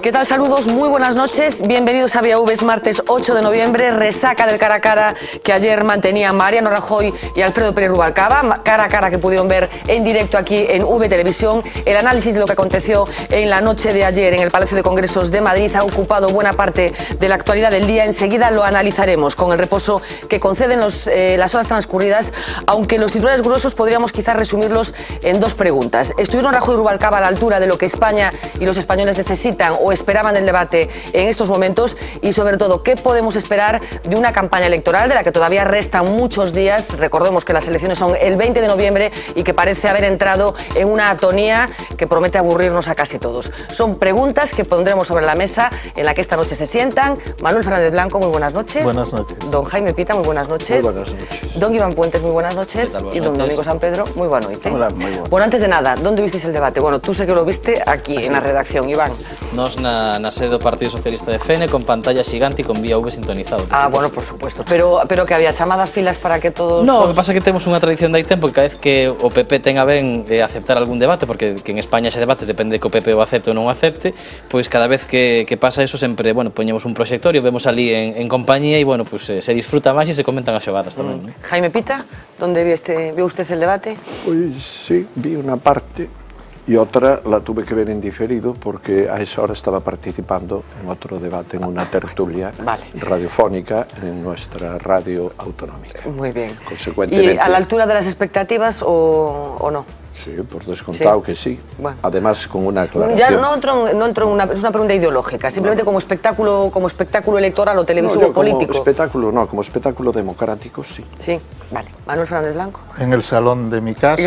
¿Qué tal? Saludos, muy buenas noches. Bienvenidos a Vía V, es martes 8 de noviembre, resaca del cara a cara que ayer mantenían Mariano Rajoy y Alfredo Pérez Rubalcaba, cara a cara que pudieron ver en directo aquí en V Televisión. El análisis de lo que aconteció en la noche de ayer en el Palacio de Congresos de Madrid ha ocupado buena parte de la actualidad del día. Enseguida lo analizaremos con el reposo que conceden las horas transcurridas, aunque los titulares gruesos podríamos quizás resumirlos en dos preguntas. ¿Estuvieron Rajoy y Rubalcaba a la altura de lo que España y los españoles necesitan o esperaban del debate en estos momentos? Y sobre todo, ¿qué podemos esperar de una campaña electoral de la que todavía restan muchos días? Recordemos que las elecciones son el 20 de noviembre y que parece haber entrado en una atonía que promete aburrirnos a casi todos. Son preguntas que pondremos sobre la mesa en la que esta noche se sientan. Manuel Fernández Blanco, muy buenas noches. Buenas noches. Don Jaime Pita, muy buenas noches. Muy buenas noches. Don Iván Puentes, muy buenas noches. Y don Domingo San Pedro, muy buenas noches. Hola, muy buenas. Bueno, antes de nada, ¿dónde visteis el debate? Bueno, tú sé que lo viste aquí, en la redacción, Iván. Nos na sede do Partido Socialista de Fene, con pantalla xigante e con Vía V sintonizado. Ah, bueno, por supuesto. Pero que había chamadas filas para que todos... No, o que pasa é que temos unha tradición de hai tempo que cada vez que o PP tenga ben aceptar algún debate, porque que en España ese debate depende de que o PP o acepte ou non o acepte, pois cada vez que pasa eso sempre, bueno, poñemos un proxectorio, vemos ali en compañía e, bueno, pues se disfruta máis e se comentan as xogadas tamén. ¿No? Jaime Pita, ¿dónde vio usted el debate? Pues sí, vi una parte y otra la tuve que ver en diferido porque a esa hora estaba participando en otro debate, en una tertulia radiofónica en nuestra radio autonómica. Muy bien. Consecuentemente... ¿Y a la altura de las expectativas o no? Sí, por descontado que sí. Bueno. Además, con una aclaración. Ya no entro en es una pregunta ideológica, simplemente como espectáculo electoral o televisivo político. Como espectáculo democrático, sí. Sí, vale. Manuel Fernández Blanco. En el salón de mi casa.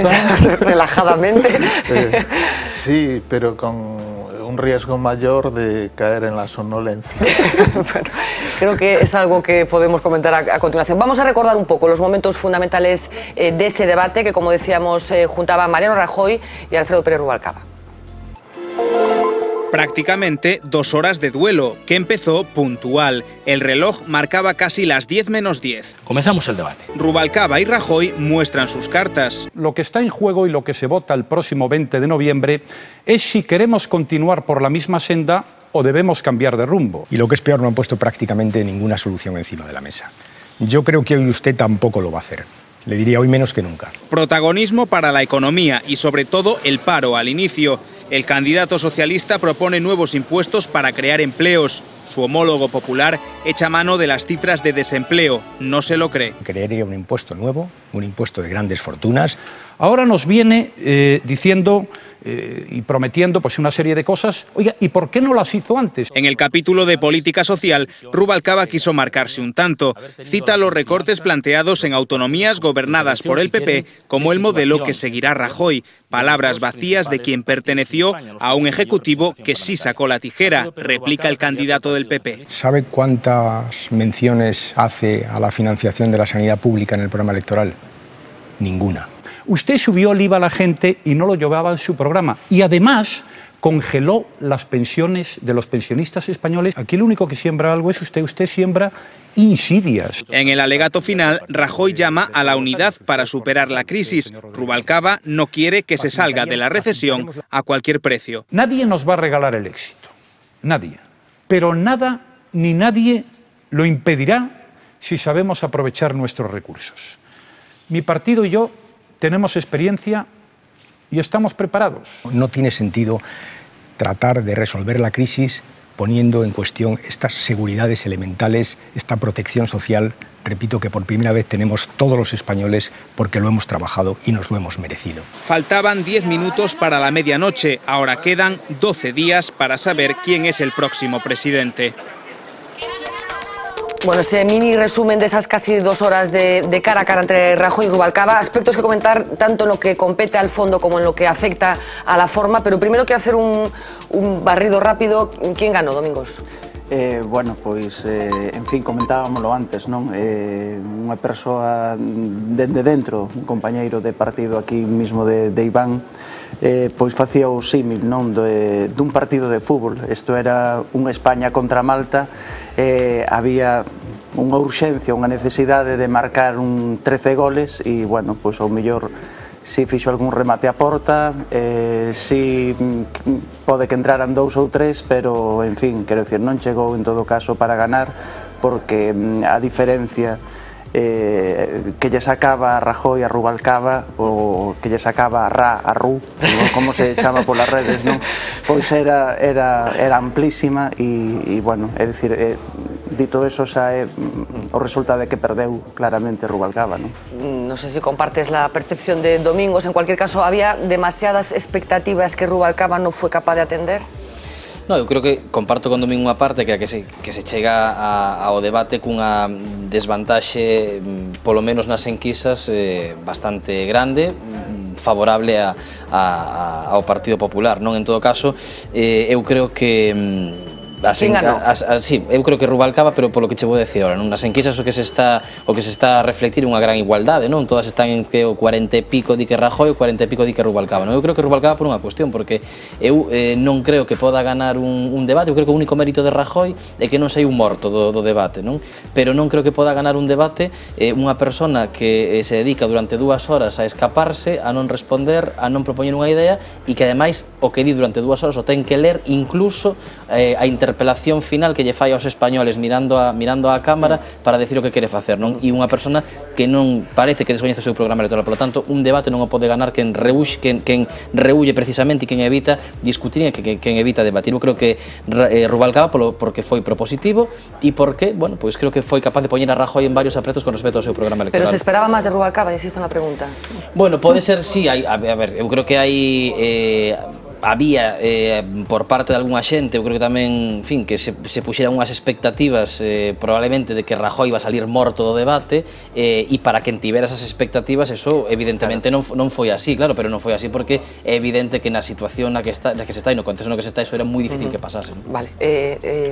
Relajadamente. Sí, pero con un riesgo mayor de caer en la somnolencia. Bueno, creo que es algo que podemos comentar a continuación. Vamos a recordar un poco los momentos fundamentales de ese debate que, como decíamos, juntaba a Mariano Rajoy y Alfredo Pérez Rubalcaba. Prácticamente 2 horas de duelo, que empezó puntual. El reloj marcaba casi las 10 menos 10. Comenzamos el debate. Rubalcaba y Rajoy muestran sus cartas. Lo que está en juego y lo que se vota el próximo 20 de noviembre es si queremos continuar por la misma senda o debemos cambiar de rumbo. Y lo que es peor, no han puesto prácticamente ninguna solución encima de la mesa. Yo creo que hoy usted tampoco lo va a hacer. Le diría hoy menos que nunca. Protagonismo para la economía y sobre todo el paro al inicio. El candidato socialista propone nuevos impuestos para crear empleos. Su homólogo popular echa mano de las cifras de desempleo. No se lo cree. Crearía un impuesto nuevo, un impuesto de grandes fortunas. Ahora nos viene diciendo y prometiendo pues una serie de cosas. Oiga, ¿y por qué no las hizo antes? En el capítulo de política social, Rubalcaba quiso marcarse un tanto. Cita los recortes planteados en autonomías gobernadas por el PP como el modelo que seguirá Rajoy. Palabras vacías de quien perteneció a un ejecutivo que sí sacó la tijera, replica el candidato del PP. ¿Sabe cuántas menciones hace a la financiación de la sanidad pública en el programa electoral? Ninguna. Usted subió el IVA a la gente y no lo llevaba en su programa. Y además congeló las pensiones de los pensionistas españoles. Aquí lo único que siembra algo es usted. Usted siembra insidias. En el alegato final, Rajoy llama a la unidad para superar la crisis. Rubalcaba no quiere que se salga de la recesión a cualquier precio. Nadie nos va a regalar el éxito. Nadie. Pero nada ni nadie lo impedirá si sabemos aprovechar nuestros recursos. Mi partido y yo tenemos experiencia y estamos preparados. No tiene sentido tratar de resolver la crisis poniendo en cuestión estas seguridades elementales, esta protección social, repito, que por primera vez tenemos todos los españoles porque lo hemos trabajado y nos lo hemos merecido. Faltaban 10 minutos para la medianoche, ahora quedan 12 días para saber quién es el próximo presidente. Bueno, ese mini resumen de esas casi 2 horas de cara a cara entre Rajoy y Rubalcaba. Aspectos que comentar tanto en lo que compete al fondo como en lo que afecta a la forma. Pero primero que hacer un barrido rápido. ¿Quién ganó, Domingos? Bueno, pois, en fin, comentábamoslo antes, non? Unha persoa dende dentro, un compañeiro de partido aquí mismo de Iván, pois facía o símil, non? Dun partido de fútbol. Isto era unha España contra Malta, había unha urxencia, unha necesidade de marcar 13 goles e, bueno, pois ao mellor si fixo algún remate a porta, si pode que entraran 2 ou 3, pero, en fin, quero dicir, non chegou en todo caso para ganar, porque a diferencia que lle sacaba a Rajoy a Rubalcaba, o que lle sacaba a Ra a Ru, como se chama polas redes, non? Pois era amplísima e, bueno, é dicir, dito eso, xa é o resultado de que perdeu claramente Rubalcaba, non? No sé si compartes la percepción de Domingos. En cualquier caso, ¿había demasiadas expectativas que Rubalcaba no fue capaz de atender? No, eu creo que comparto con Domingo unha parte que se chega ao debate cunha desvantaxe, polo menos nas enquisas, bastante grande, favorable ao Partido Popular, non? En todo caso, eu creo que sí, eu creo que Rubalcaba, pero polo que che vou decir ahora, nas enquisas o que se está a reflectir unha gran igualdade, non? Todas están en que o 40 e pico di que Rajoy, o 40 e pico di que Rubalcaba, non? Eu creo que Rubalcaba por unha cuestión, porque eu non creo que poda ganar un debate. Eu creo que o único mérito de Rajoy é que non sei un morto do debate, non? Pero non creo que poda ganar un debate unha persona que se dedica durante 2 horas a escaparse, a non responder, a non propoñer unha idea, e que ademais o que di durante 2 horas o ten que ler incluso a interpelación final que lle fai aos españoles mirando a cámara para decir o que quere facer, non? E unha persona que non parece que descoñece o seu programa electoral. Por lo tanto, un debate non o pode ganar quen reúlle precisamente e quen evita discutir e quen evita debatir. Eu creo que Rubalcaba porque foi propositivo e porque, bueno, pois creo que foi capaz de poñer a Rajoy en varios apretos con respecto ao seu programa electoral. Pero se esperaba máis de Rubalcaba, insisto na pregunta. Bueno, pode ser, sí, a ver, eu creo que había por parte de algunha xente, eu creo que tamén, en fin, que se puxeran unhas expectativas probablemente de que Rajoy iba a salir morto do debate, e para quen tivera esas expectativas, eso evidentemente non foi así, claro, pero non foi así porque é evidente que na situación na que se está e no contexto no que se está, eso era moi difícil que pasase. Vale,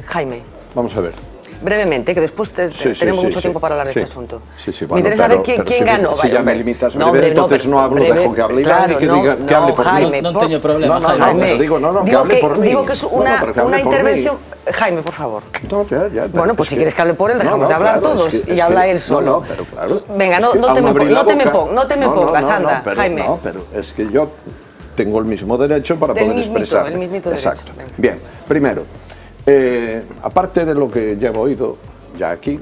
Jaime. Vamos a ver. Brevemente, que después tenemos mucho tiempo para hablar de este asunto. Bueno, me interesa ver quién ganó. Si ya me limitas breve, entonces no hablo, dejo que hable Iván y que diga que hable por mí. No tengo problema, Jaime. Que hable por mí. Digo que es una intervención... Jaime, por favor. No, ya. Bueno, pues si quieres que hable por él, dejamos de hablar todos y habla él solo. No, pero claro. Venga, no te me pongas, anda, Jaime. No, pero es que yo tengo el mismo derecho para poder expresar. El mismito derecho. Exacto. Bien, primero, aparte de lo que ya he oído ya aquí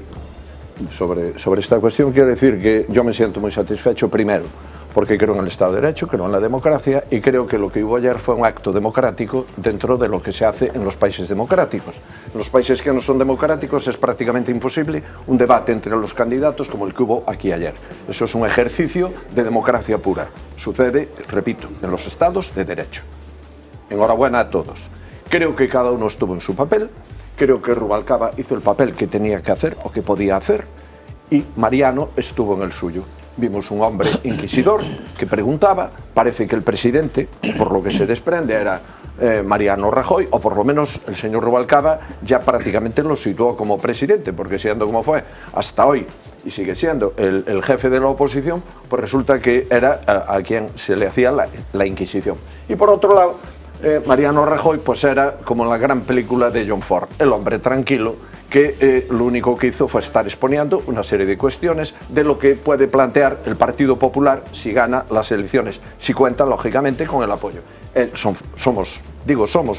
sobre esta cuestión, quiero decir que yo me siento muy satisfecho, primero, porque creo en el Estado de Derecho, creo en la democracia y creo que lo que hubo ayer fue un acto democrático dentro de lo que se hace en los países democráticos. En los países que no son democráticos es prácticamente imposible un debate entre los candidatos como el que hubo aquí ayer. Eso es un ejercicio de democracia pura. Sucede, repito, en los Estados de Derecho. Enhorabuena a todos. Creo que cada uno estuvo en su papel. Creo que Rubalcaba hizo el papel que tenía que hacer o que podía hacer y Mariano estuvo en el suyo. Vimos un hombre inquisidor que preguntaba, parece que el presidente, por lo que se desprende, era Mariano Rajoy, o por lo menos el señor Rubalcaba ya prácticamente lo situó como presidente, porque siendo como fue hasta hoy y sigue siendo el jefe de la oposición, pues resulta que era a quien se le hacía la Inquisición. Y por otro lado, Mariano Rajoy pues era como en la gran película de John Ford, el hombre tranquilo que lo único que hizo fue estar exponiendo una serie de cuestiones de lo que puede plantear el Partido Popular si gana las elecciones, si cuenta lógicamente con el apoyo. Somos,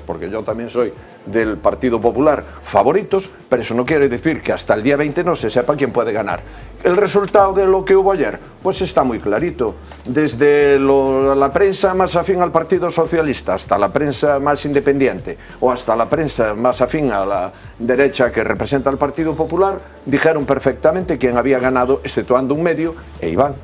porque yo también soy del Partido Popular, favoritos, pero eso no quiere decir que hasta el día 20 no se sepa quién puede ganar. El resultado de lo que hubo ayer, pues está muy clarito. Desde la prensa más afín al Partido Socialista hasta la prensa más independiente o hasta la prensa más afín a la derecha que representa al Partido Popular, dijeron perfectamente quién había ganado, exceptuando un medio, e Iván.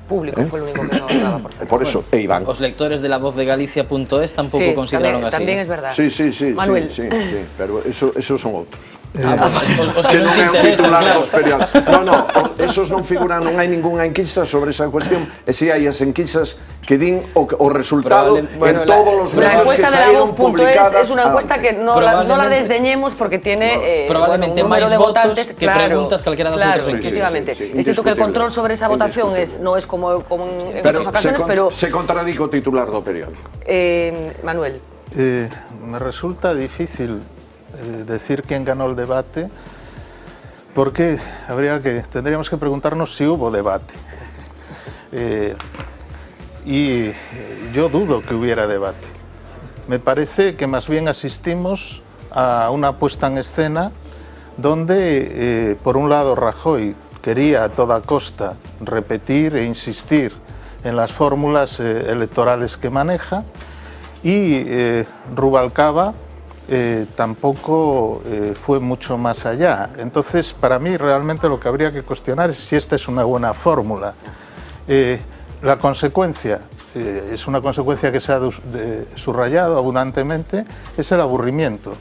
Público fue el único que no hablaba, por cierto. Por eso, Iván. Os lectores de La Voz de Galicia.es tampoco consideraron así. También es verdad. Sí, Manuel. Sí, pero esos son outros. Os que non se interesan, claro. No, esos non figuran, non hai ningunha enquisa sobre esa cuestión, e si hai as enquisas que din o resultado en todos los medios que saíron publicadas. Es una encuesta que no la desdeñemos porque tiene probablemente un máis número de votantes que preguntas calquera das outras enquisas. Efectivamente. Es cierto que el control sobre esa votación no es como en otras ocasiones, pero... Se contradico o titular do periódico. Manuel. Me resulta difícil decir quién ganó el debate, porque tendríamos que preguntarnos si hubo debate. y yo dudo que hubiera debate. Me parece que más bien asistimos a una puesta en escena donde, por un lado, Rajoy quería a toda costa repetir e insistir en las fórmulas electorales que maneja, y Rubalcaba tampoco fue mucho más allá. Entonces, para mí, realmente lo que habría que cuestionar es si esta es una buena fórmula. La consecuencia, es una consecuencia que se ha subrayado abundantemente, es el aburrimiento.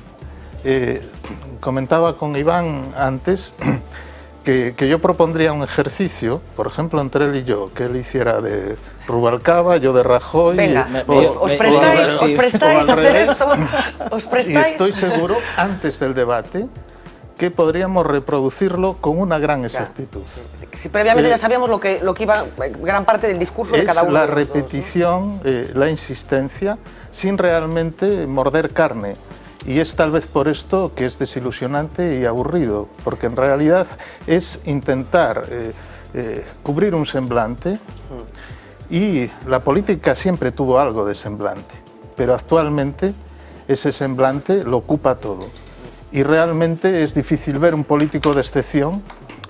Comentaba con Iván antes que yo propondría un ejercicio, por ejemplo, entre él y yo, que él hiciera de Rubalcaba, yo de Rajoy. Venga, ¿os prestáis a hacer esto? ¿Os prestáis? Y estoy seguro, antes del debate, que podríamos reproducirlo con una gran exactitud. Si previamente ya sabíamos lo que iba gran parte del discurso de cada uno. Es la repetición, la insistencia, sin realmente morder carne. Y es tal vez por esto que es desilusionante y aburrido, porque en realidad es intentar cubrir un semblante, y la política siempre tuvo algo de semblante, pero actualmente ese semblante lo ocupa todo. Y realmente es difícil ver un político de excepción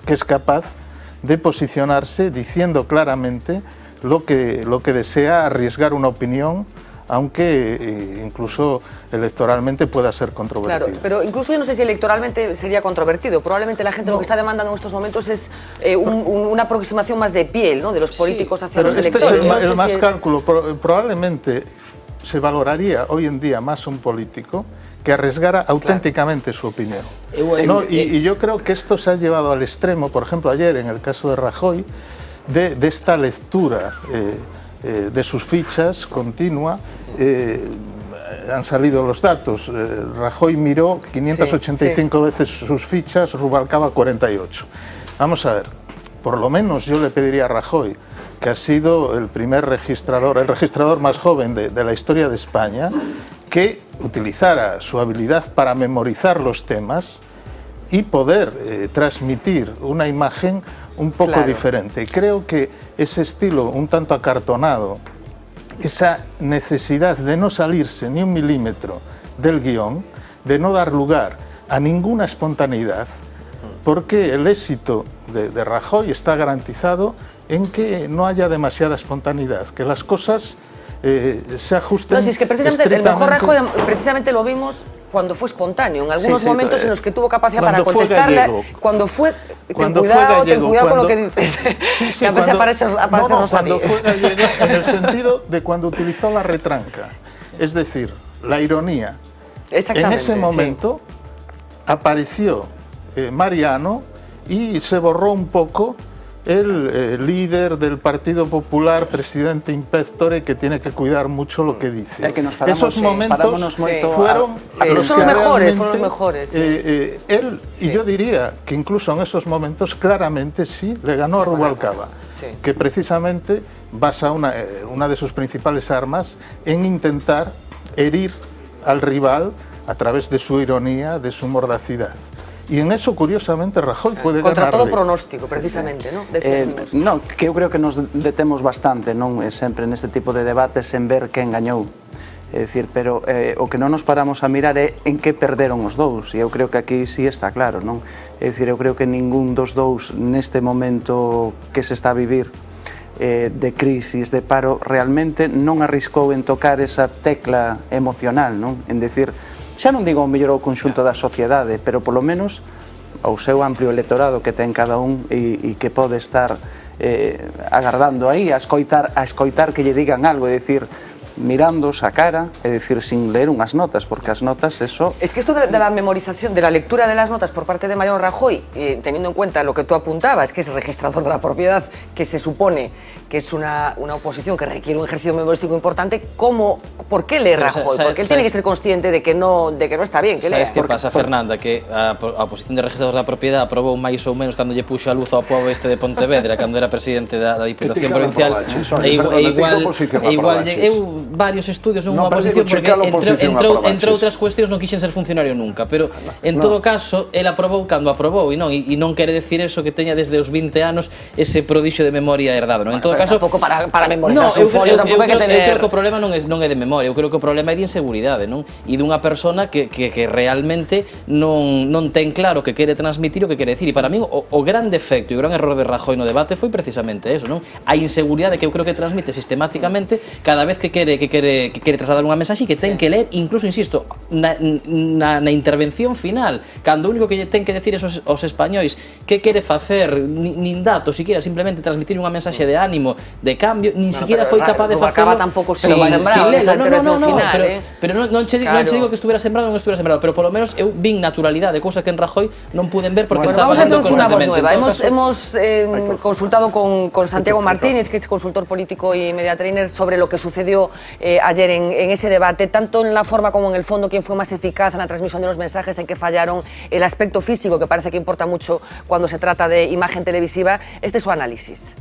que es capaz de posicionarse diciendo claramente lo que desea, arriesgar una opinión, aunque incluso electoralmente pueda ser controvertido. Claro, pero incluso yo no sé si electoralmente sería controvertido. Probablemente la gente lo que está demandando en estos momentos es una aproximación más de piel, ¿no?, de los políticos hacia los electores. Pero este es el más cálculo. Probablemente se valoraría hoy en día más un político que arriesgara auténticamente su opinión. Y yo creo que esto se ha llevado al extremo, por ejemplo, ayer en el caso de Rajoy, de esta lectura de sus fichas continua. Han salido los datos. Rajoy miró 585 veces sus fichas, Rubalcaba 48. Vamos a ver, por lo menos yo le pediría a Rajoy, que ha sido el primer registrador, el registrador más joven de la historia de España, que utilizara su habilidad para memorizar los temas y poder transmitir una imagen un poco diferente. Creo que ese estilo un tanto acartonado, esa necesidad de no salirse ni un milímetro del guión, de no dar lugar a ninguna espontaneidad, porque el éxito de Rajoy está garantizado en que no haya demasiada espontaneidad, que las cosas se ajusten. No, si es que precisamente el mejor Rajoy precisamente lo vimos cuando fue espontáneo, en algunos momentos en los que tuvo capacidad para contestarle, cuando fue ten cuidado con lo que dices. Sí, cuando fue gallego, en el sentido de cuando utilizó la retranca, es decir, la ironía. En ese momento apareció Mariano y se borró un poco el líder del Partido Popular, presidente impectore, que tiene que cuidar mucho lo que dice. Esos momentos fueron los mejores. Él, y yo diría que incluso en esos momentos claramente sí le ganó a Rubalcaba, que precisamente basa una de sus principales armas en intentar herir al rival a través de su ironía, de su mordacidad. E en eso, curiosamente, Rajoy pode ganarle. Contra todo pronóstico, precisamente, non? Non, que eu creo que nos detemos bastante, non, sempre neste tipo de debates en ver quen gañou. É dicir, pero o que non nos paramos a mirar é en que perderon os dous, e eu creo que aquí sí está claro, non? É dicir, eu creo que ningún dos dous neste momento que se está a vivir de crisis, de paro, realmente non arriscou en tocar esa tecla emocional, non? En decir, xa non digo o mellor o conxunto da sociedade, pero polo menos o seu amplio electorado que ten cada un e que pode estar agardando aí a escoitar que lle digan algo, é dicir, mirándos a cara, é dicir, sin leer unhas notas, porque as notas, eso... Es que esto de la memorización, de la lectura de las notas por parte de Mariano Rajoy, teniendo en cuenta lo que tú apuntabas, que es registrador de la propiedad, que se supone que es una oposición que requiere un ejercicio memorístico importante, ¿por qué lee Rajoy? Porque él tiene que ser consciente de que no está bien que lea. ¿Sabes qué pasa, Fernanda? Que a oposición de registrador da propiedad aprobou máis ou menos cando lle puxo a luz ao pobo este de Pontevedra, cando era presidente da Diputación Provincial, e igual varios estudios en unha oposición porque entre outras cuestións non quixen ser funcionario nunca, pero en todo caso el aprobou cando aprobou e non quere decir eso que teña desde os 20 anos ese prodixio de memoria herdado, non? En todo caso, tampouco para memorizar un folio tampouco hai que tener. Eu creo que o problema non é de memoria, eu creo que o problema é de inseguridade, non? E dunha persona que realmente non ten claro que quere transmitir o que quere decir, e para mí o gran defecto e o gran error de Rajoy no debate foi precisamente eso, non? A inseguridade que eu creo que transmite sistemáticamente cada vez que quere trasladar unha mensaxe que ten que ler, incluso, insisto, na intervención final, cando o único que ten que decir aos españois que quere facer, nin datos, siquiera simplemente transmitir unha mensaxe de ánimo, de cambio, nin siquiera foi capaz de facelo. Tampouco se lo sembrado esa intervención final, pero non che digo que estuviera sembrado ou non estuviera sembrado, pero polo menos eu vin naturalidade, cousa que en Rajoy non puiden ver porque está pasando constantemente. Hemos consultado con Santiago Martínez, que es consultor político y media trainer, sobre lo que sucedió ayer en ese debate, tanto en la forma como en el fondo, quién fue más eficaz en la transmisión de los mensajes, en qué fallaron, el aspecto físico, que parece que importa mucho cuando se trata de imagen televisiva. Este es su análisis.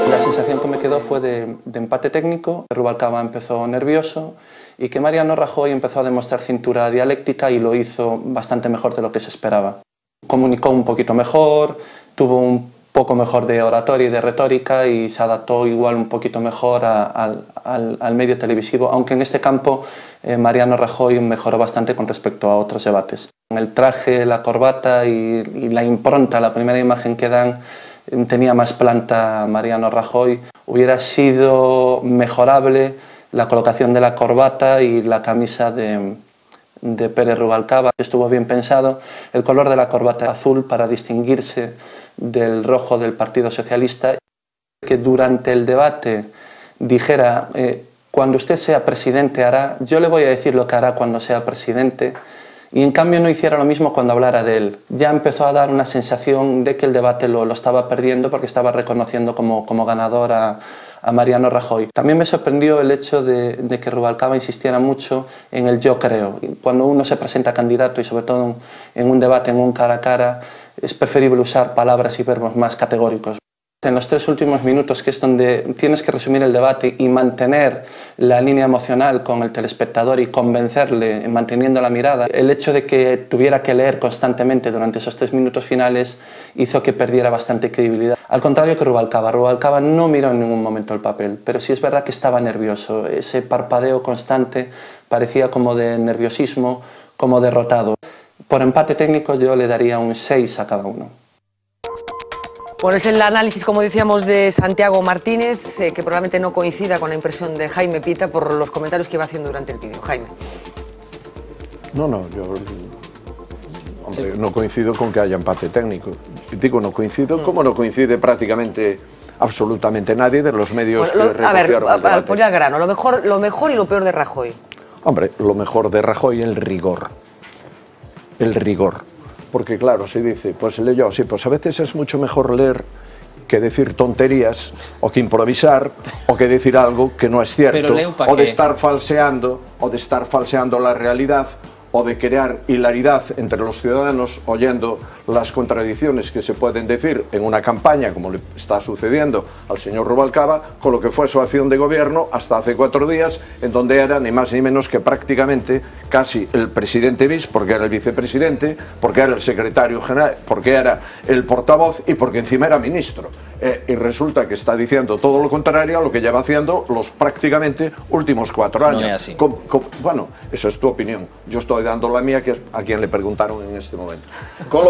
La sensación que me quedó fue de empate técnico. Rubalcaba empezó nervioso y que Mariano Rajoy empezó a demostrar cintura dialéctica y lo hizo bastante mejor de lo que se esperaba. Comunicó un poquito mejor, tuvo un poco mejor de oratoria y de retórica y se adaptó igual un poquito mejor al medio televisivo, aunque en este campo Mariano Rajoy mejoró bastante con respecto a otros debates. El traje, la corbata y la impronta, la primera imagen que dan, tenía más planta Mariano Rajoy. Hubiera sido mejorable la colocación de la corbata y la camisa de Pérez Rubalcaba. Estuvo bien pensado el color de la corbata azul para distinguirse del rojo del Partido Socialista. Que durante el debate dijera, cuando usted sea presidente hará, yo le voy a decir lo que hará cuando sea presidente, y en cambio no hiciera lo mismo cuando hablara de él. Ya empezó a dar una sensación de que el debate lo estaba perdiendo porque estaba reconociendo como ganador a Mariano Rajoy. También me sorprendió el hecho de que Rubalcaba insistiera mucho en el yo creo. Cuando uno se presenta candidato y sobre todo en un debate, en un cara a cara, es preferible usar palabras y verbos más categóricos. En los 3 últimos minutos, que es donde tienes que resumir el debate y mantener la línea emocional con el telespectador y convencerle manteniendo la mirada, el hecho de que tuviera que leer constantemente durante esos 3 minutos finales hizo que perdiera bastante credibilidad. Al contrario que Rubalcaba. Rubalcaba no miró en ningún momento el papel, pero sí es verdad que estaba nervioso. Ese parpadeo constante parecía como de nerviosismo, como derrotado. Por empate técnico yo le daría un 6 a cada uno. Bueno, es el análisis, como decíamos, de Santiago Martínez, que probablemente no coincida con la impresión de Jaime Pita por los comentarios que iba haciendo durante el vídeo. Jaime. No, yo hombre, no coincido con que haya empate técnico. Digo, no coincido, como no coincide prácticamente absolutamente nadie de los medios que recogieron el debate. Por ir al grano, lo mejor y lo peor de Rajoy. Hombre, lo mejor de Rajoy, el rigor. El rigor. Porque claro, se dice, pues leyó, sí, pues a veces es mucho mejor leer que decir tonterías, o que improvisar, o que decir algo que no es cierto, o de estar falseando la realidad, o de crear hilaridad entre los ciudadanos oyendo las contradicciones que se pueden decir en una campaña, como le está sucediendo al señor Rubalcaba, con lo que fue su acción de gobierno hasta hace 4 días, en donde era ni más ni menos que prácticamente casi el presidente bis, porque era el vicepresidente, porque era el secretario general, porque era el portavoz y porque encima era ministro. Y resulta que está diciendo todo lo contrario a lo que lleva haciendo los prácticamente últimos 4 años. No es así. Bueno, esa es tu opinión. Yo estoy dando la mía, que es a quien le preguntaron en este momento. Con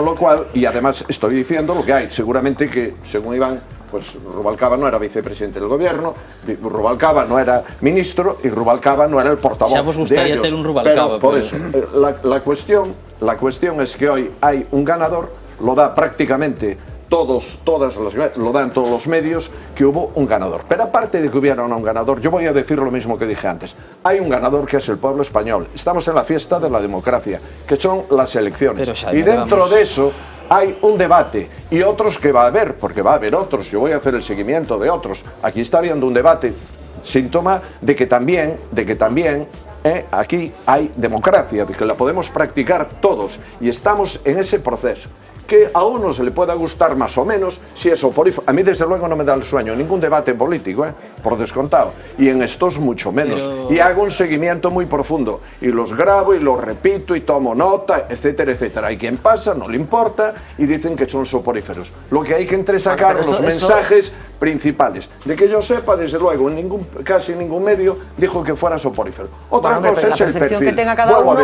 lo cual, y además estoy diciendo lo que hay. Seguramente que, según Iván, pues Rubalcaba no era vicepresidente del gobierno, Rubalcaba no era ministro y Rubalcaba no era el portavoz de ellos. Ya vos gustaría tener un Rubalcaba. Pero por eso, la cuestión es que hoy hay un ganador, lo da prácticamente lo dan todos los medios, que hubo un ganador. Pero aparte de que hubiera un ganador, yo voy a decir lo mismo que dije antes. Hay un ganador que es el pueblo español. Estamos en la fiesta de la democracia, que son las elecciones. Y dentro de eso hay un debate y otros que va a haber, porque va a haber otros. Yo voy a hacer el seguimiento de otros. Aquí está habiendo un debate, síntoma de que también aquí hay democracia, de que la podemos practicar todos y estamos en ese proceso. que a uno se le pueda gustar más o menos, si es soporífero. A mí desde luego no me da el sueño ningún debate político, por descontado, y en estos mucho menos. Y hago un seguimiento muy profundo, y los grabo y los repito y tomo nota, etcétera, etcétera. Hay quien pasa, no le importa, y dicen que son soporíferos. Lo que hay que entresacar los mensajes principales. De que yo sepa, desde luego, en casi ningún medio dijo que fuera soporífero. Otra cosa es el perfil. Que tenga cada uno,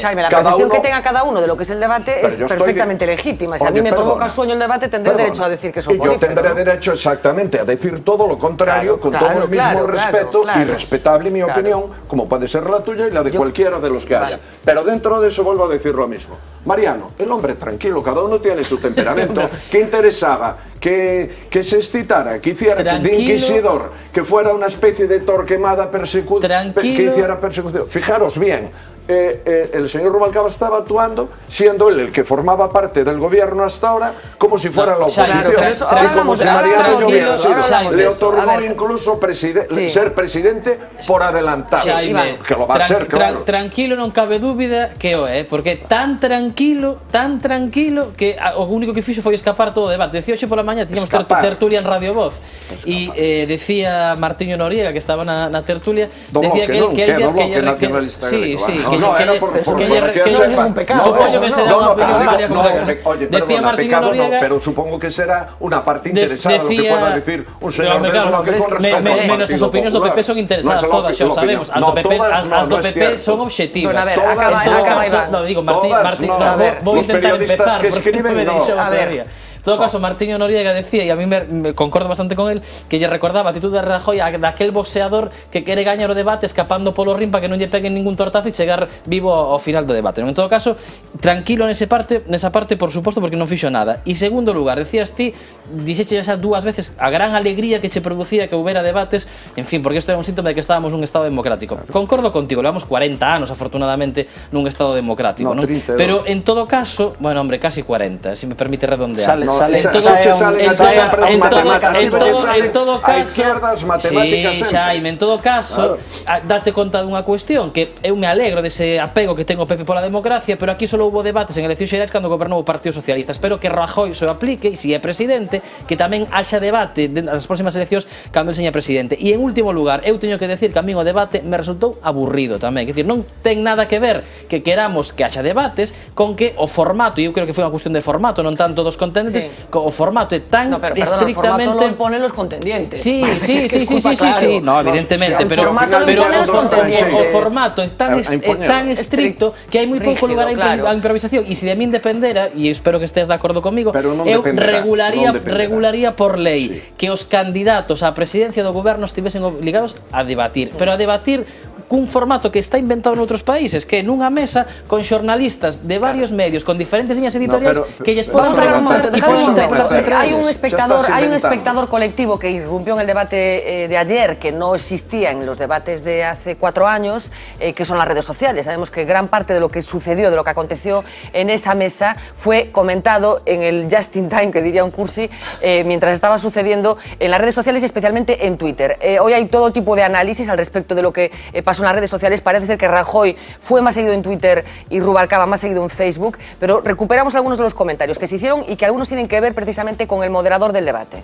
Jaime, la percepción que tenga cada uno de lo que es el debate es perfectamente legítima. Si a mí me provoca sueño el debate, tendré derecho a decir que es soporífero. Y yo tendré derecho exactamente a decir todo lo contrario, con todo el mismo respeto, y respetable mi opinión, como puede ser la tuya y la de cualquiera de los que haya. Pero dentro de eso vuelvo a decir lo mismo. Mariano, el hombre tranquilo, cada uno tiene su temperamento. ¿Qué interesaba? Que se excitara, que hiciera de inquisidor, que fuera una especie de Torquemada persecución, que hiciera persecución. Fijaros bien, el señor Rubalcaba estaba actuando, siendo él el que formaba parte del gobierno hasta ahora, como si fuera la oposición. Y como si Mariano no hubiera sido. Le otorgó incluso ser presidente por adelantado. Que lo va a ser, claro. Tranquilo, non cabe dúbida que o é, porque tan tranquilo que o único que fixo foi escapar todo o debate. Decía hoxe pola mañá, tiñamos tertulia en Radio Voz, e decía Martiño Noriega, que estaba na tertulia, decía que ella nacionalista galego. No, era por que es un pecado. Supongo que será una opinión varia como oye, perdona, pecado no, pero supongo que será una parte interesada lo que pueda decir un señor del Bloque con respecto ao Partido menos as opinións do PP son interesadas todas, xa o sabemos. As do PP son obxectivas. No, digo, Martín, vou intentar empezar, porque me deixou outro día. En todo caso, Martiño Noriega decía, e a mí me concordo bastante con él, que lle recordaba a actitud de Rajoy daquel boxeador que quere gañar o debate escapando polo ring para que non lle peguen ningún tortazo e chegar vivo ao final do debate. En todo caso, tranquilo nesa parte, por suposto, porque non fixo nada. E segundo lugar, decías ti, dixeche xa dúas veces a gran alegría que che producía que houbera debates, en fin, porque isto era un síntoma de que estábamos nun estado democrático. Concordo contigo, levamos 40 anos, afortunadamente, nun estado democrático, non? Pero en todo caso, bueno, hombre, casi 40, se me permite redondear. En todo caso, Xaime, en todo caso, date conta dunha cuestión, que eu me alegro dese apego que ten o PP pola democracia, pero aquí só houbo debates en eleccións xerais cando gobernou o Partido Socialista. Espero que Rajoy se o aplique, e se é presidente, que tamén haxa debate nas próximas eleccións cando el seña presidente. E en último lugar, eu teño que decir que a min o debate me resultou aburrido tamén, que decir, non ten nada que ver que queramos que haxa debates con que o formato, e eu creo que foi unha cuestión de formato, non tanto dos contendentes, o formato é tan estrictamente... No, pero perdón, el formato non pone los contendientes. Sí, no, evidentemente, pero o formato é tan estricto que hai moi pouco lugar a improvisación, e se de min dependera, e espero que estés de acordo comigo, eu regularía por lei que os candidatos á presidencia do goberno estivesen obligados a debatir, pero a debatir cun formato que está inventado noutros países, que nunha mesa con xornalistas de varios medios, con diferentes liñas editoriais, que lles podan preguntar. Hay un espectador colectivo que irrumpió en el debate de ayer, que no existía en los debates de hace 4 años, que son las redes sociales. Sabemos que gran parte de lo que sucedió, de lo que aconteció en esa mesa, fue comentado en el just in time, que diría un cursi, mientras estaba sucediendo en las redes sociales y especialmente en Twitter. Hoy hay todo tipo de análisis al respecto de lo que pasó en las redes sociales. Parece ser que Rajoy fue más seguido en Twitter y Rubalcaba más seguido en Facebook, pero recuperamos algunos de los comentarios que se hicieron y que algunos tienen que ver precisamente con el moderador del debate.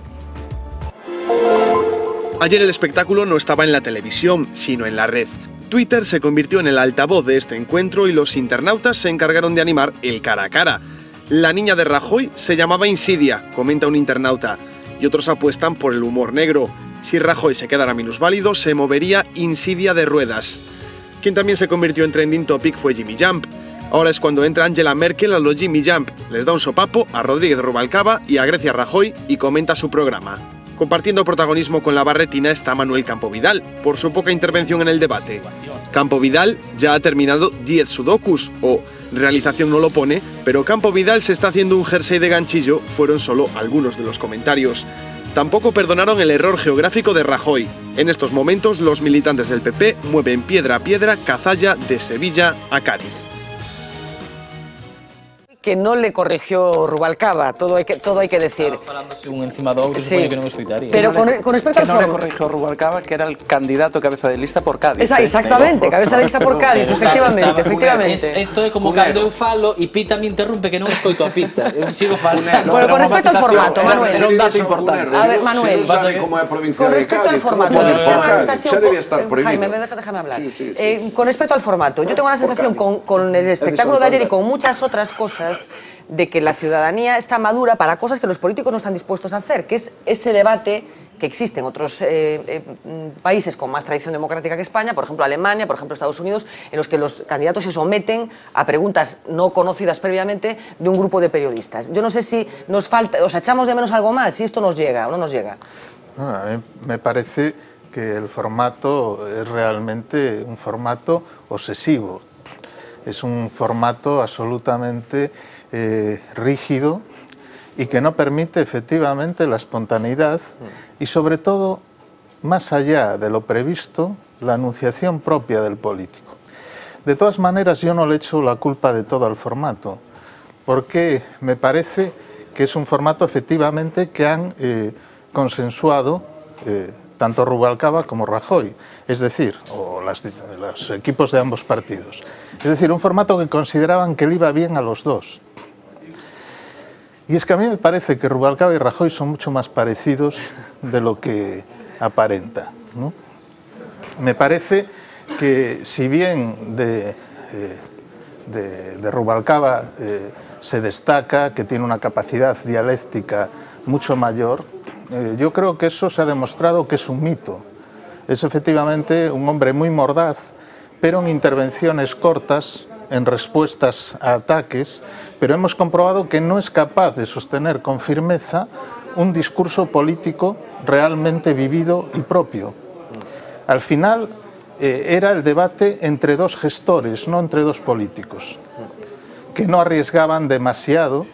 Ayer el espectáculo no estaba en la televisión, sino en la red. Twitter se convirtió en el altavoz de este encuentro y los internautas se encargaron de animar el cara a cara. La niña de Rajoy se llamaba Insidia, comenta un internauta, y otros apuestan por el humor negro. Si Rajoy se quedara minusválido, se movería Insidia de ruedas. Quien también se convirtió en trending topic fue Jimmy Jump. Ahora es cuando entra Angela Merkel a los Jimmy Jump, les da un sopapo a Rodríguez Rubalcaba y a Grecia Rajoy y comenta su programa. Compartiendo protagonismo con la barretina está Manuel Campo Vidal, por su poca intervención en el debate. Campo Vidal ya ha terminado 10 sudokus, o realización no lo pone, pero Campo Vidal se está haciendo un jersey de ganchillo, fueron solo algunos de los comentarios. Tampoco perdonaron el error geográfico de Rajoy. En estos momentos los militantes del PP mueven piedra a piedra Cazalla de Sevilla a Cádiz. que non le corrigió Rubalcaba, todo hai que decir. Falándose un encima do outro, supoño que non escoitaría. Pero con respecto al formato... Que non le corrigió Rubalcaba, que era el candidato cabeza de lista por Cádiz. Exactamente, cabeza de lista por Cádiz, efectivamente. Isto é como cando eu falo e Pita me interrumpe que non escoito a Pita. Eu sigo falando. Bueno, con respecto al formato, Manuel. Era un dato importante. A ver, Manuel, con respecto al formato, yo tengo una sensación... Jaime, déjame hablar. Con respecto al formato, yo tengo una sensación con el espectáculo de ayer y con muchas otras cosas de que la ciudadanía está madura para cosas que los políticos no están dispuestos a hacer, que es ese debate que existe en otros países con más tradición democrática que España, por ejemplo Alemania, por ejemplo Estados Unidos, en los que los candidatos se someten a preguntas no conocidas previamente de un grupo de periodistas. Yo no sé si nos falta, o sea, echamos de menos algo más, si esto nos llega o no nos llega. A mí me parece que el formato es realmente un formato obsesivo. Es un formato absolutamente rígido y que no permite efectivamente la espontaneidad y sobre todo, más allá de lo previsto, la anunciación propia del político. De todas maneras, yo no le echo la culpa de todo al formato, porque me parece que es un formato efectivamente que han consensuado tanto Rubalcaba como Rajoy, es decir, o los equipos de ambos partidos. Es decir, un formato que consideraban que le iba bien a los dos. Y es que a mí me parece que Rubalcaba y Rajoy son mucho más parecidos de lo que aparenta, ¿no? Me parece que si bien de Rubalcaba se destaca que tiene una capacidad dialéctica mucho mayor, yo creo que eso se ha demostrado que es un mito. Es efectivamente un hombre muy mordaz, pero en intervenciones cortas, en respuestas a ataques, pero hemos comprobado que no es capaz de sostener con firmeza un discurso político realmente vivido y propio. Al final era el debate entre dos gestores, no entre dos políticos, que no arriesgaban demasiado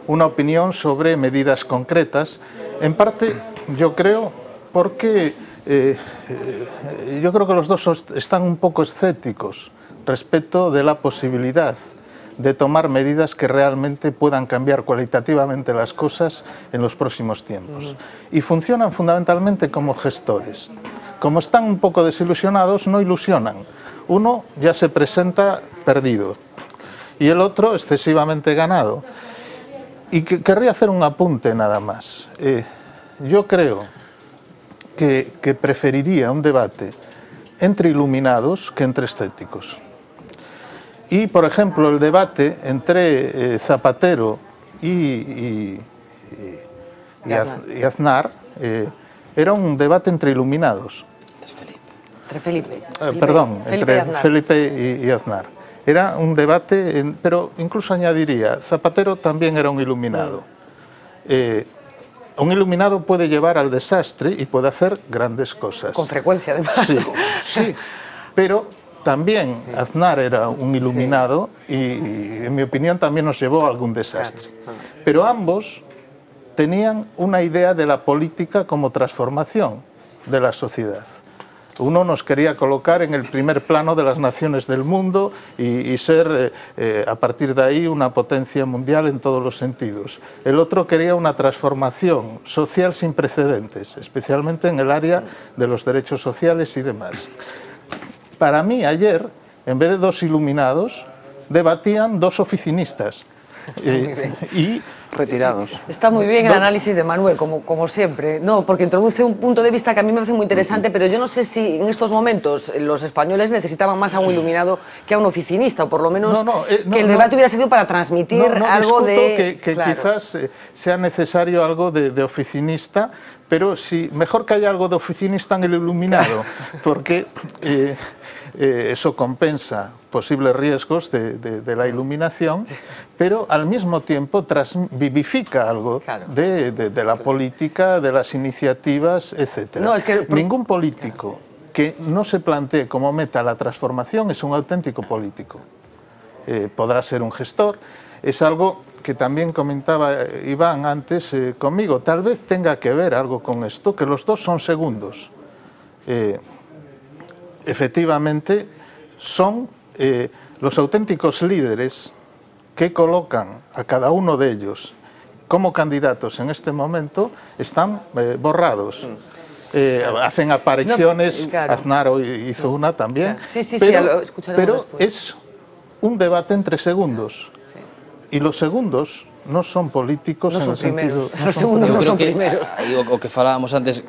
una opinión sobre medidas concretas, en parte, yo creo, porque yo creo que los dos están un poco escépticos respecto de la posibilidad de tomar medidas que realmente puedan cambiar cualitativamente las cosas en los próximos tiempos. Y funcionan fundamentalmente como gestores. Como están un poco desilusionados, no ilusionan. Uno ya se presenta perdido y el otro excesivamente ganado. Y querría hacer un apunte nada más. Yo creo que preferiría un debate entre iluminados que entre escépticos. Y, por ejemplo, el debate entre Zapatero y Aznar era un debate entre iluminados. Entre Felipe y Aznar. Era un debate, pero incluso añadiría, Zapatero también era un iluminado. Un iluminado puede llevar al desastre y puede hacer grandes cosas. Con frecuencia, además. Sí, pero también Aznar era un iluminado y, en mi opinión, también nos llevó a algún desastre. Pero ambos tenían una idea de la política como transformación de la sociedad. Uno nos quería colocar en el primer plano de las naciones del mundo y ser, a partir de ahí, una potencia mundial en todos los sentidos. El otro quería una transformación social sin precedentes, especialmente en el área de los derechos sociales y demás. Para mí, ayer, en vez de dos iluminados, debatían dos oficinistas. Y retirados. Está muy bien el análisis de Manuel, como siempre. No, porque introduce un punto de vista que a mí me parece muy interesante, pero yo no sé si en estos momentos los españoles necesitaban más a un iluminado que a un oficinista, o por lo menos que el debate hubiera servido para transmitir algo de... que quizás sea necesario algo de oficinista, pero mejor que haya algo de oficinista en el iluminado, porque eso compensa posibles riesgos de la iluminación, pero al mismo tiempo vivifica algo de la política, de las iniciativas, etc. Ningún político que no se plantee como meta la transformación es un auténtico político. Podrá ser un gestor, es algo que también comentaba Iván antes conmigo, tal vez tenga que ver algo con esto, que los dos son segundos. Efectivamente, son los auténticos líderes que colocan a cada uno de ellos como candidatos en este momento están borrados. Hacen apariciones, Aznar hoy hizo una también, pero es un debate entre segundos. Y los segundos non son políticos en o sentido... Os segundos non son primeiros. O que falábamos antes,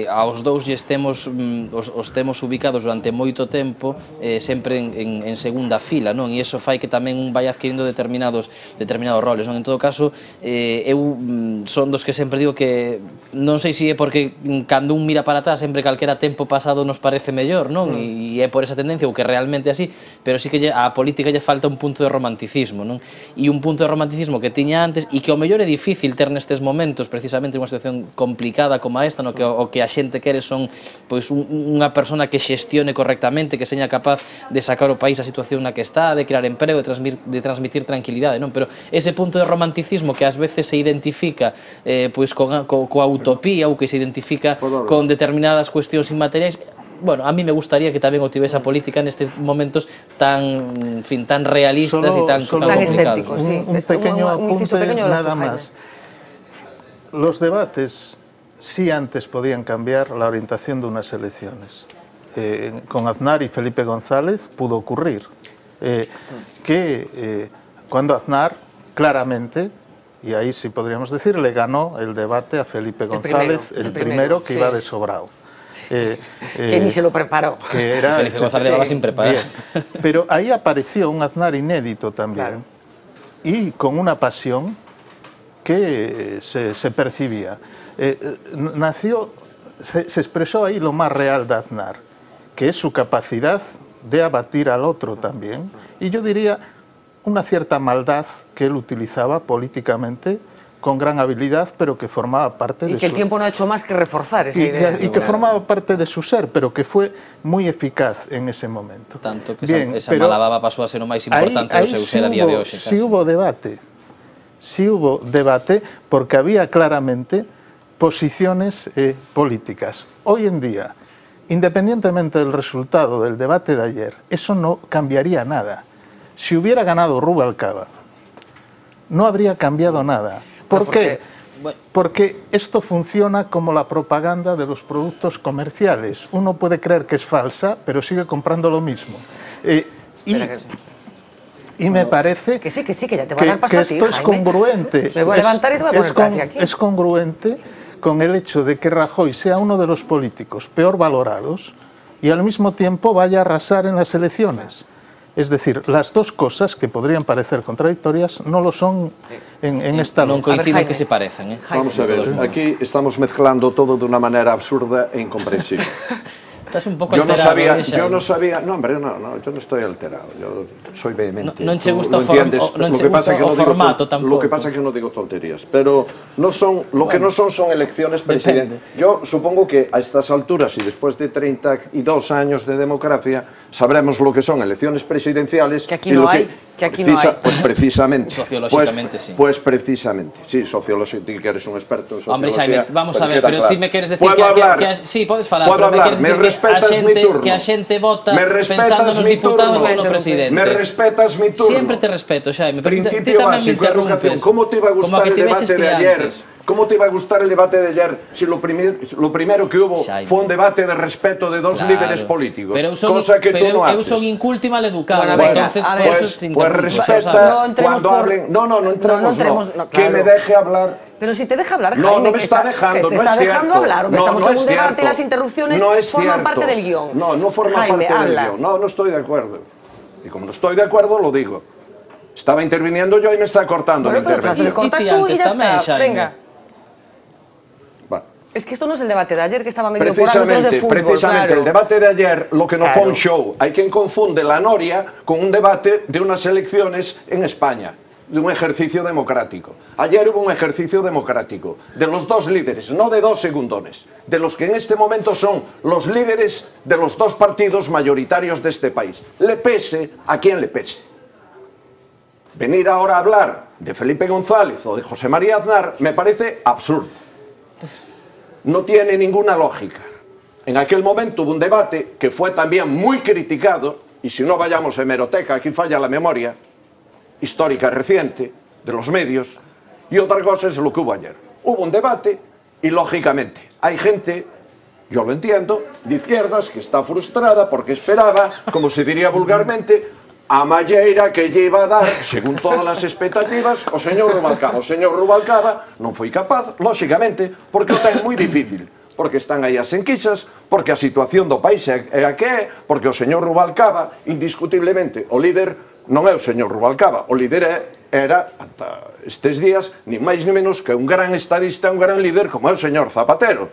aos dous os temos ubicados durante moito tempo sempre en segunda fila, non? E iso fai que tamén un vai adquirindo determinados roles, non? En todo caso, eu son dos que sempre digo que non sei se é porque cando un mira para atrás sempre calquera tempo pasado nos parece mellor, non? E é por esa tendencia ou que realmente é así, pero sí que a política lle falta un punto de romanticismo, non? E un punto de romanticismo que tiña antes e que ao mellor é difícil ter nestes momentos, precisamente unha situación complicada como esta, no que o que a xente quere son pois unha persona que xestione correctamente, que seña capaz de sacar o país a situación na que está, de crear emprego, de transmitir tranquilidade, non? Pero ese punto de romanticismo que ás veces se identifica pois coa utopía ou que se identifica con determinadas cuestións inmateriais, bueno, a mí me gustaría que tamén o tivese a política nestes momentos tan realistas e tan complicados. Un pequeño apunte, nada más. Los debates sí antes podían cambiar la orientación de unas elecciones. Con Aznar y Felipe González pudo ocurrir que cuando Aznar claramente, y ahí sí podríamos decir, le ganó el debate a Felipe González, el primero que iba de sobrado. Que ni se lo preparó. Que era Felipe González llevaba sin preparar. Pero ahí apareció un Aznar inédito también, y con una pasión que se percibía. Se expresó ahí lo más real de Aznar, que es su capacidad de abatir al otro también, y yo diría una cierta maldad que él utilizaba políticamente con gran habilidad, pero que formaba parte de su... Y que el tiempo no ha hecho más que reforzar esa idea. Y que formaba parte de su ser, pero que fue muy eficaz en ese momento. Tanto que esa mala baba pasou a ser o máis importante do seu ser a día de hoxe. Sí hubo debate, porque había claramente posiciones políticas. Hoy en día, independientemente del resultado del debate de ayer, eso no cambiaría nada. Si hubiera ganado Rubalcaba, no habría cambiado nada. ¿Por qué? Porque esto funciona como la propaganda de los productos comerciales. Uno puede creer que es falsa, pero sigue comprando lo mismo. Y me parece que ya te va a dar paso a ti, esto es congruente. Me voy a levantar y te voy a poner aquí. Es congruente con el hecho de que Rajoy sea uno de los políticos peor valorados y al mismo tiempo vaya a arrasar en las elecciones. Es decir, las dos cosas que podrían parecer contradictorias no lo son en esta... Non coinciden que se parecen. Vamos a ver, aquí estamos mezclando todo de una manera absurda e incomprensible. Estás un poco alterado. Yo no sabía, no, hombre, no, yo no estoy alterado, yo soy vehemente. Non che gusta o formato tampouco. Lo que pasa es que no digo tonterías, pero no son, lo que no son elecciones presidenciales. Yo supongo que a estas alturas y después de 32 años de democracia sabremos lo que son elecciones presidenciales. Que aquí no hay. Que aquí no hay. Pues precisamente. Sociológicamente, sí. Pues precisamente, sí, sociológicamente, que eres un experto en sociología. Hombre, Xaime, vamos a ver, pero ti me queres decir que sí, podes falar, pero me queres decir que a xente vota pensando nos diputados ou no presidente. Me respetas mi turno. Siempre te respeto, Xaime, pero Principio ti tamén me interrumpes. ¿Cómo te iba a gustar el debate de ayer? ¿Cómo te iba a gustar el debate de ayer si lo primero que hubo fue un debate de respeto de dos líderes políticos? Cosa que tú no haces. Eu son inculto y maleducado, entonces pues respetas cuando hablen... No entremos, que me deje hablar... Pero si te deja hablar, Jaime, no me está dejando, te está dejando hablar, o estamos en un debate y las interrupciones forman parte del guión. No forman parte del guión, no estoy de acuerdo. Y como no estoy de acuerdo, lo digo. Estaba interviniendo yo y me está cortando la intervención. Pero cortas tú y ya está, venga. Es que esto no es el debate de ayer, que estaba medio por árbitros de fútbol. Precisamente, el debate de ayer lo que no fue un show. Hay quien confunde la noria con un debate de unas elecciones en España, de un ejercicio democrático. Ayer hubo un ejercicio democrático de los dos líderes, no de dos segundones, de los que en este momento son los líderes de los dos partidos mayoritarios de este país. Le pese a quien le pese. Venir ahora a hablar de Felipe González o de José María Aznar me parece absurdo. No tiene ninguna lógica. En aquel momento hubo un debate que fue también muy criticado, y si no vayamos a hemeroteca, aquí falla la memoria, histórica reciente de los medios, y otra cosa es lo que hubo ayer. Hubo un debate y, lógicamente, hay gente, yo lo entiendo, de izquierdas que está frustrada porque esperaba, como se diría vulgarmente, a malleira que lle iba a dar, según todas as expectativas, o señor Rubalcaba. O señor Rubalcaba non foi capaz, lógicamente, porque o ten moi difícil. Porque están aí as enquisas, porque a situación do país é a que é, porque o señor Rubalcaba, indiscutiblemente, o líder non é o señor Rubalcaba, o líder era, ata estes días, ni máis ni menos que un gran estadista, un gran líder como é o señor Zapatero,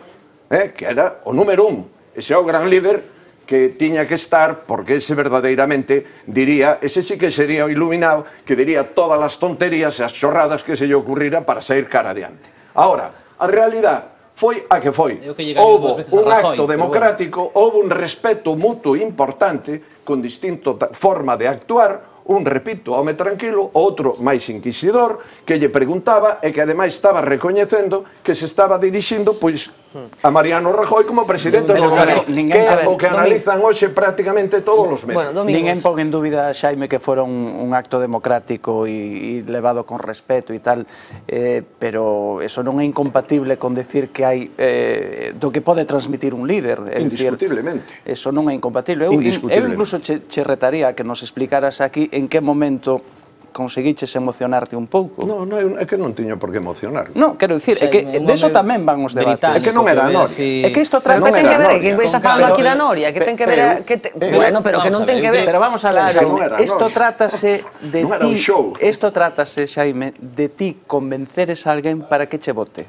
que era o número 1. Ese é o gran líder que tiña que estar, porque ese verdadeiramente diría, ese sí que sería o iluminado, que diría todas as tonterías e as chorradas que se lle ocurrira para sair cara adiante. Ahora, a realidad foi a que foi. Houbo un acto democrático, houbo un respeto mutuo importante, con distinta forma de actuar, un, repito, home tranquilo, outro máis inquisidor, que lle preguntaba e que ademais estaba recoñecendo que se estaba dirixindo, pois, a Mariano Rajoy como presidente do goberno, que é o que analizan hoxe prácticamente todos os medios. Ninguén pon en dúbida, Xaime, que fora un acto democrático e levado con respeto e tal, pero eso non é incompatible con decir que hai do que pode transmitir un líder. Indiscutiblemente. Eso non é incompatible. Eu incluso che retaría que nos explicaras aquí en que momento conseguiches emocionarte un pouco. Non, é que non tiño por que emocionar. Non, quero dicir, é que deso tamén van os debates. É que non era a Noria. É que isto trata... Pero que ten que ver, que está falando aquí da Noria, que ten que ver... Bueno, pero que non ten que ver. Pero vamos a ver, isto trátase de ti, isto trátase, Xaime, de ti convenceres a alguén para que che vote.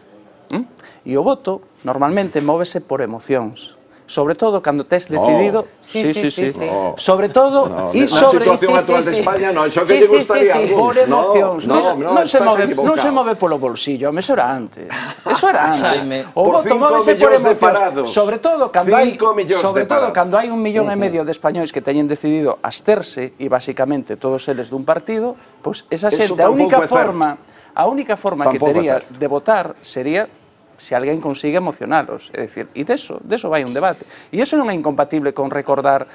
E o voto, normalmente, móvese por emocións. Sobre todo cando tes decidido... Sí. Sobre todo... Na situación actual de España, non, iso que lle gustaría a algúns. Por emocións. Non se move polo bolsillo, eso era antes. Eso era antes. O voto móvese por emocións. Sobre todo cando hai 1,5 millón de españois que teñen decidido absterse, e basicamente todos eles dun partido, pois esa xente, a única forma que tería de votar sería se alguén consigue emocionalos, é dicir, e deso vai un debate. E iso non é incompatible con recordar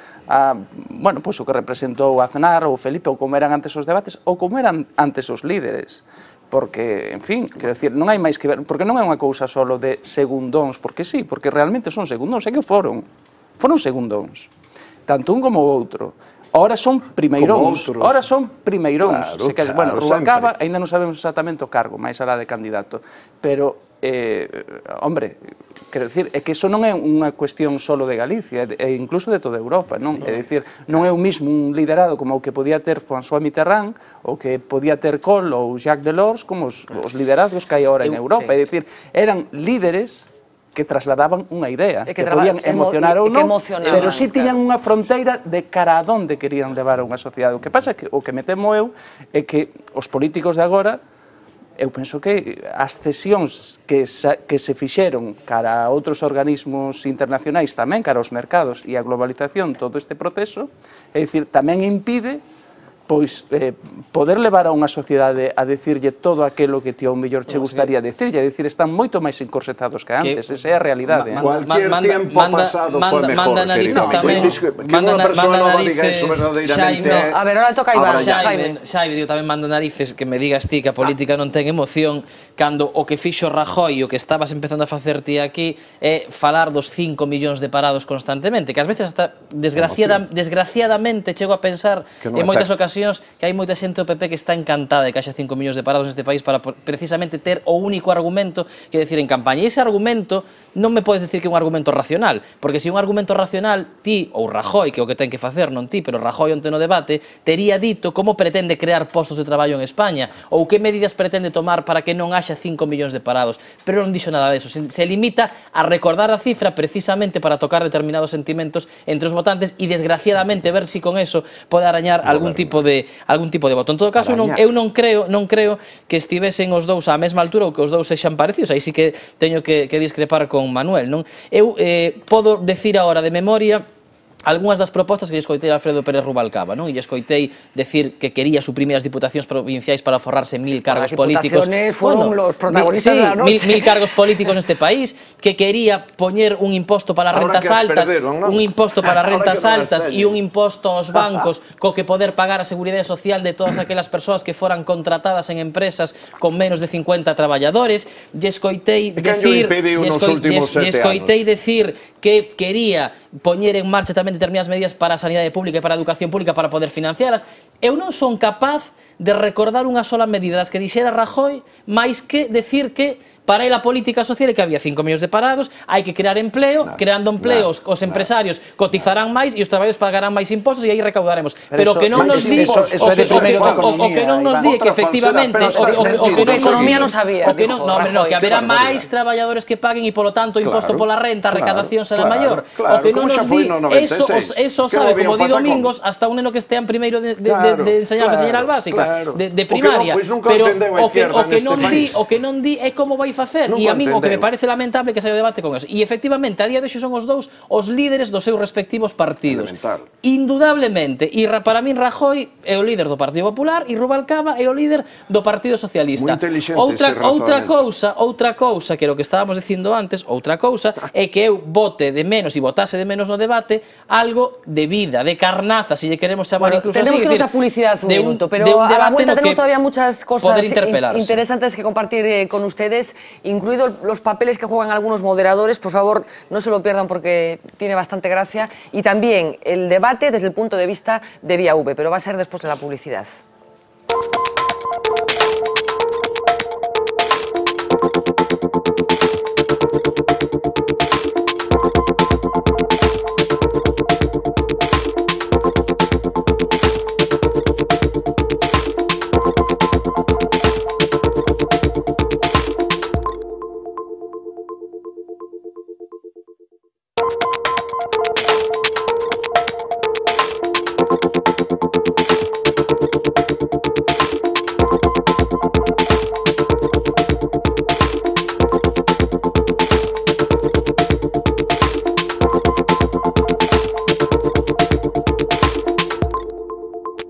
bueno, pois o que representou Aznar ou Felipe, ou como eran antes os debates, ou como eran antes os líderes. Porque, en fin, quero dicir, non hai máis que ver, porque non é unha cousa solo de segundóns, porque sí, porque realmente son segundóns, é que foron segundóns, tanto un como o outro. Ahora son primeiróns, Bueno, Rubalcaba, ainda non sabemos exactamente o cargo, máis alá de candidato, pero hombre, quero dicir, é que iso non é unha cuestión solo de Galicia, é incluso de toda Europa, non? É dicir, non é o mismo un liderado como o que podía ter François Mitterrand, ou que podía ter Kohl ou Jacques Delors, como os liderados que hai agora en Europa, é dicir, eran líderes que trasladaban unha idea, que podían emocionar ou non, pero si tiñan unha fronteira de cara a onde querían levar a unha sociedade. O que pasa é que o que me temo eu é que os políticos de agora, eu penso que as cesións que se fixeron cara a outros organismos internacionais, tamén cara aos mercados e a globalización, todo este proceso, é dicir, tamén impide pois poder levar a unha sociedade a decirlle todo aquilo que ti ao mellor che gustaría decirlle, é dicir, están moito máis encorsetados que antes, esa é a realidade. Cualquier tiempo pasado foi mejor, querido. Manda narices, Xaime. A ver, ahora toca a Iván. Xaime, digo, tamén manda narices que me digas ti que a política non ten emoción cando o que fixo Rajoy e o que estabas empezando a facer ti aquí é falar dos 5 millóns de parados constantemente, que ás veces hasta desgraciadamente chego a pensar en moitas ocasións que hai moita xente do PP que está encantada de que haxa 5 millóns de parados neste país para precisamente ter o único argumento que decir en campaña. E ese argumento non me podes decir que é un argumento racional, porque se un argumento racional, ti ou Rajoy, que é o que ten que facer, non ti, pero Rajoy onte no debate, tería dito como pretende crear postos de traballo en España ou que medidas pretende tomar para que non haxa 5 millóns de parados, pero non dixo nada deso. Se limita a recordar a cifra precisamente para tocar determinados sentimentos entre os votantes e desgraciadamente ver si con eso pode arañar algún tipo de voto. En todo caso, eu non creo que estivesen os dous á mesma altura ou que os dous sexan parecidos. Aí sí que teño que discrepar con Manuel, non? Eu podo decir agora de memoria algunhas das propostas que lle escoitei a Alfredo Pérez Rubalcaba, non? E lle escoitei decir que quería suprimir as diputacións provinciais para forrarse 1000 cargos políticos. As diputaciones fueron los protagonistas de la noche. 1000 cargos políticos neste país, que quería poñer un imposto para rentas altas, un imposto para rentas altas e un imposto aos bancos co que poder pagar a seguridade social de todas aquelas persoas que foran contratadas en empresas con menos de 50 traballadores. Lle escoitei decir que quería poñer en marcha tamén determinadas medidas para a sanidade pública e para a educación pública para poder financialas. Eu non son capaz de recordar unha sola medida das que dixera Rajoy, máis que decir que para ele a política social é que había 5 millóns de parados, hai que crear empleo, creando empleos os empresarios cotizarán máis e os traballadores pagarán máis impostos e aí recaudaremos. Pero que non nos di o que non nos di que efectivamente o que non economía non sabía. Que haberá máis traballadores que paguen e polo tanto o imposto pola renta, a recadación será maior. O que non nos di eso sabe, como di Domingos, hasta un neno que estea en primeiro de enseñanza general básica, de primaria. Pero o que non di é como vai facer, e a min o que me parece lamentable que saia o debate con eso. E efectivamente, a día de hoxe son os dous os líderes dos seus respectivos partidos. Indudablemente, e para min Rajoy é o líder do Partido Popular e Rubalcaba é o líder do Partido Socialista. Outra cousa que é o que estábamos dicindo antes, outra cousa é que eu vote de menos e votase de menos no debate algo de vida, de carnaza, se lle queremos chamar incluso así. Tenemos que ir a publicidad un minuto, pero a la vuelta tenemos todavía muchas cosas interesantes que compartir con ustedes, incluidos los papeles que juegan algunos moderadores. Por favor, no se lo pierdan porque tiene bastante gracia. Y también el debate desde el punto de vista de Vía V, pero va a ser después de la publicidad.